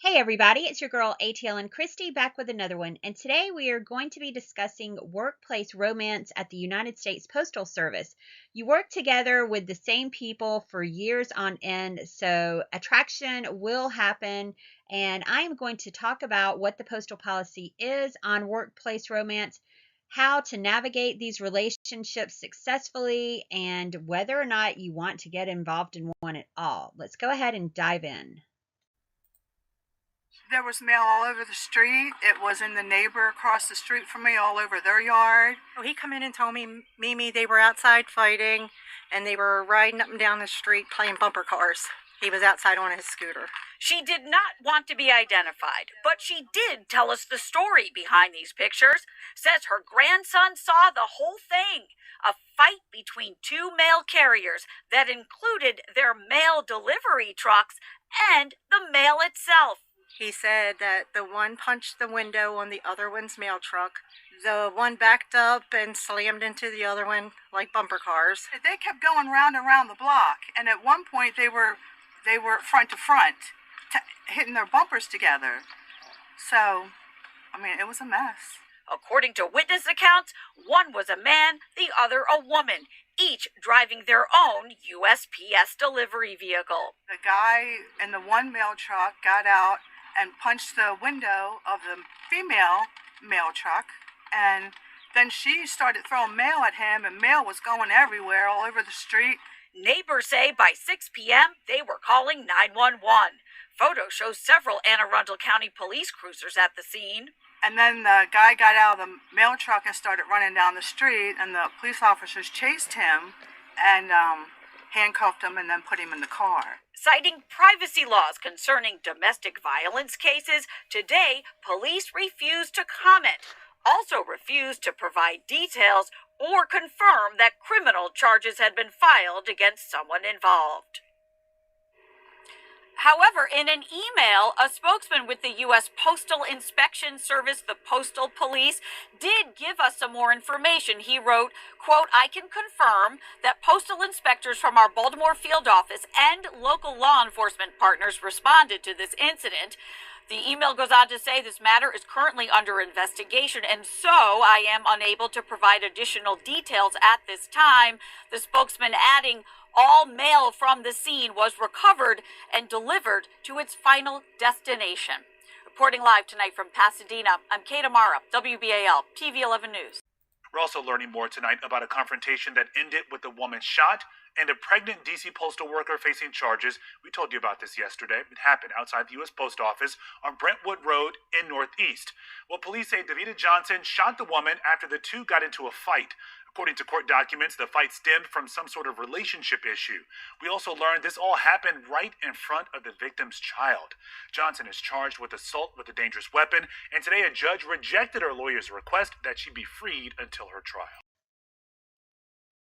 Hey everybody, it's your girl ATL'n Christy back with another one. And today we are going to be discussing workplace romance at the United States Postal Service. You work together with the same people for years on end, so attraction will happen. And I am going to talk about what the postal policy is on workplace romance, how to navigate these relationships successfully, and whether or not you want to get involved in one at all. Let's go ahead and dive in. There was mail all over the street. It was in the neighbor across the street from me, all over their yard. So he come in and told me, Mimi, they were outside fighting, and they were riding up and down the street playing bumper cars. He was outside on his scooter. She did not want to be identified, but she did tell us the story behind these pictures. Says her grandson saw the whole thing, a fight between two mail carriers that included their mail delivery trucks and the mail itself. He said that the one punched the window on the other one's mail truck. The one backed up and slammed into the other one like bumper cars. They kept going round and round the block, and at one point they were front to front, hitting their bumpers together. So, I mean, it was a mess. According to witness accounts, one was a man, the other a woman, each driving their own USPS delivery vehicle. The guy in the one mail truck got out and punched the window of the female mail truck, and then she started throwing mail at him, and mail was going everywhere, all over the street. Neighbors say by 6 p.m. they were calling 911. Photos show several Anne Arundel County police cruisers at the scene. And then the guy got out of the mail truck and started running down the street, and the police officers chased him and handcuffed him and then put him in the car. Citing privacy laws concerning domestic violence cases, today police refuse to comment, also refused to provide details or confirm that criminal charges had been filed against someone involved. However, in an email, a spokesman with the U.S. Postal Inspection Service, the Postal Police, did give us some more information. He wrote, quote, "I can confirm that postal inspectors from our Baltimore field office and local law enforcement partners responded to this incident." The email goes on to say this matter is currently under investigation, and so I am unable to provide additional details at this time. The spokesman adding, all mail from the scene was recovered and delivered to its final destination. Reporting live tonight from Pasadena, I'm Kate Amara, WBAL, TV 11 News. We're also learning more tonight about a confrontation that ended with a woman shot and a pregnant D.C. postal worker facing charges. We told you about this yesterday. It happened outside the U.S. Post Office on Brentwood Road in Northeast. Well, police say Davita Johnson shot the woman after the two got into a fight. According to court documents, the fight stemmed from some sort of relationship issue. We also learned this all happened right in front of the victim's child. Johnson is charged with assault with a dangerous weapon, and today a judge rejected her lawyer's request that she be freed until her trial.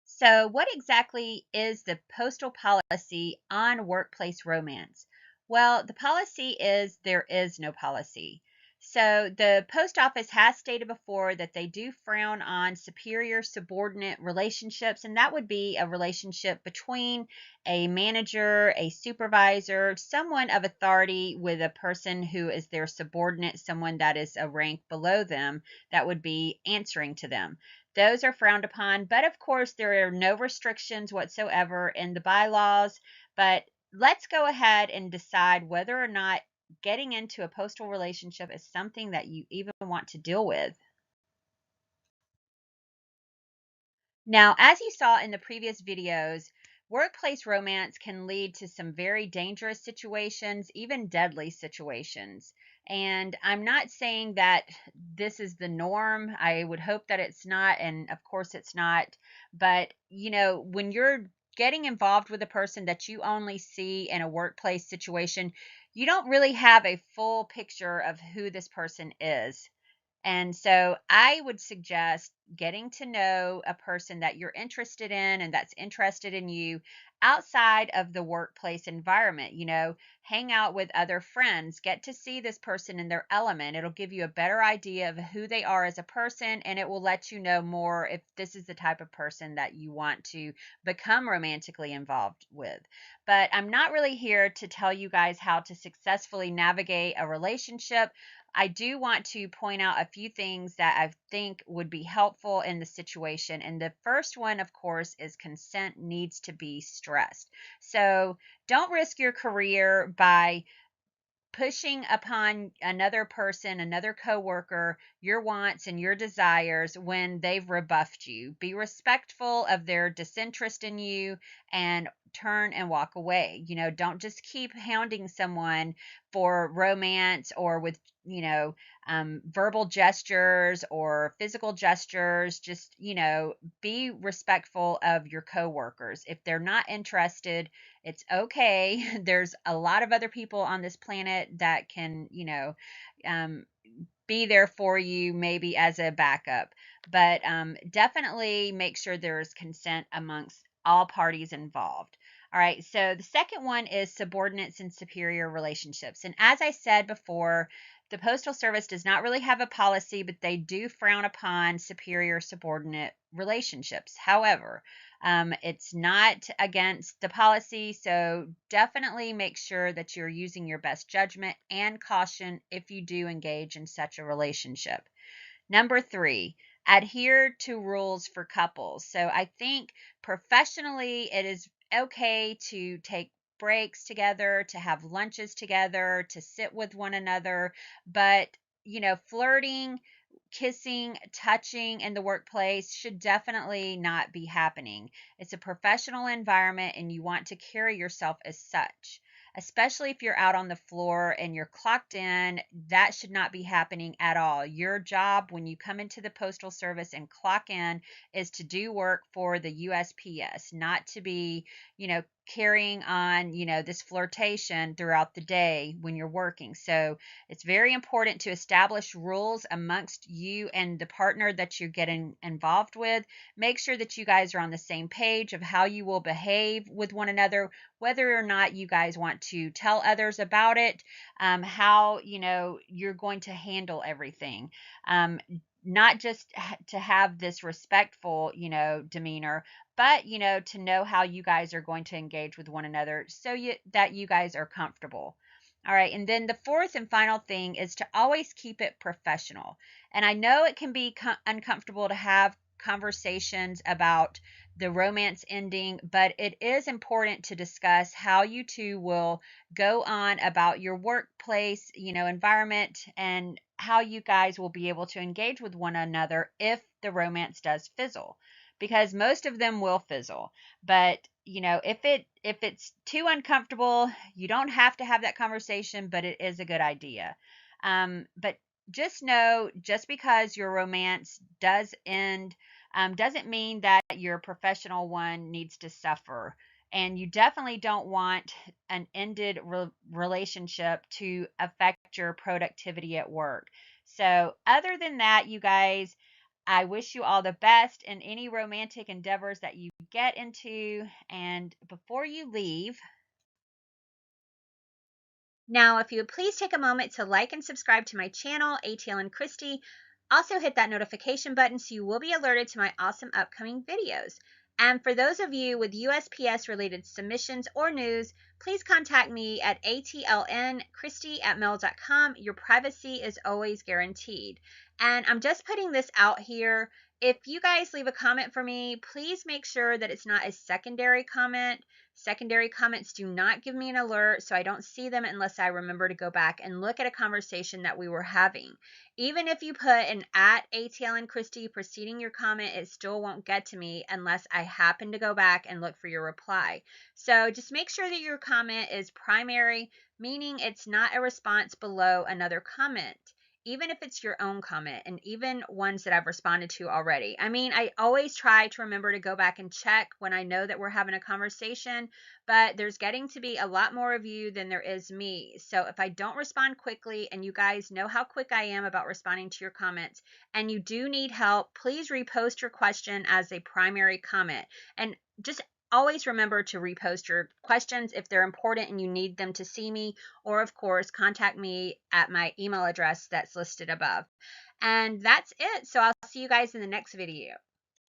So, what exactly is the postal policy on workplace romance? Well, the policy is there is no policy. So, the post office has stated before that they do frown on superior subordinate relationships, and that would be a relationship between a manager, a supervisor, someone of authority with a person who is their subordinate, someone that is a rank below them that would be answering to them. Those are frowned upon, but of course, there are no restrictions whatsoever in the bylaws. But let's go ahead and decide whether or not getting into a postal relationship is something that you even want to deal with. Now, as you saw in the previous videos, workplace romance can lead to some very dangerous situations, even deadly situations. And I'm not saying that this is the norm. I would hope that it's not, and of course it's not. But, when you're getting involved with a person that you only see in a workplace situation, you don't really have a full picture of who this person is. And so I would suggest getting to know a person that you're interested in and that's interested in you outside of the workplace environment. Hang out with other friends, get to see this person in their element. It'll give you a better idea of who they are as a person, and it will let you know more if this is the type of person that you want to become romantically involved with. but I'm not really here to tell you guys how to successfully navigate a relationship. I do want to point out a few things that I think would be helpful in the situation. And the first one, of course, is consent needs to be stressed. So don't risk your career by pushing upon another person, another coworker, your wants and your desires when they've rebuffed you. Be respectful of their disinterest in you and turn and walk away. Don't just keep hounding someone for romance or with, verbal gestures or physical gestures. Just, be respectful of your coworkers. If they're not interested, it's okay. There's a lot of other people on this planet that can, um, be there for you maybe as a backup. But definitely make sure there's consent amongst all parties involved. All right, so the second one is subordinates and superior relationships. And as I said before, the Postal Service does not really have a policy, but they do frown upon superior subordinate relationships. However, it's not against the policy, so definitely make sure that you're using your best judgment and caution if you do engage in such a relationship. Number three, adhere to rules for couples. So I think professionally, it is okay to take breaks together, to have lunches together, to sit with one another, but flirting, kissing, touching in the workplace should definitely not be happening. It's a professional environment and you want to carry yourself as such. Especially if you're out on the floor and you're clocked in, that should not be happening at all. Your job when you come into the Postal Service and clock in is to do work for the USPS, not to be, carrying on, this flirtation throughout the day when you're working. So it's very important to establish rules amongst you and the partner that you're getting involved with. Make sure that you guys are on the same page of how you will behave with one another, whether or not you guys want to tell others about it, how you're going to handle everything. Not just to have this respectful, demeanor, but to know how you guys are going to engage with one another so that you guys are comfortable. All right, and then the fourth and final thing is to always keep it professional. And I know it can be uncomfortable to have conversations about the romance ending, but it is important to discuss how you two will go on about your workplace, environment, and how you guys will be able to engage with one another if the romance does fizzle, because most of them will fizzle. But if it's too uncomfortable, you don't have to have that conversation, but it is a good idea. But just know, just because your romance does end, doesn't mean that your professional one needs to suffer. And you definitely don't want an ended relationship to affect your productivity at work. So, other than that, you guys, I wish you all the best in any romantic endeavors that you get into. And before you leave, now, if you would please take a moment to like and subscribe to my channel, ATL'n Christy. Also hit that notification button so you will be alerted to my awesome upcoming videos. And for those of you with USPS related submissions or news, please contact me at atlnchristy@mail.com. Your privacy is always guaranteed. And I'm just putting this out here. If you guys leave a comment for me, please make sure that it's not a secondary comment. Secondary comments do not give me an alert, so I don't see them unless I remember to go back and look at a conversation that we were having. Even if you put an @ATL'n Christy preceding your comment, it still won't get to me unless I happen to go back and look for your reply. So just make sure that your comment is primary, meaning it's not a response below another comment, even if it's your own comment, and even ones that I've responded to already. I mean, I always try to remember to go back and check when I know that we're having a conversation, but there's getting to be a lot more of you than there is me. So if I don't respond quickly, and you guys know how quick I am about responding to your comments, and you do need help, please repost your question as a primary comment. And just always remember to repost your questions if they're important and you need them to see me, or of course, contact me at my email address that's listed above. And that's it. So I'll see you guys in the next video.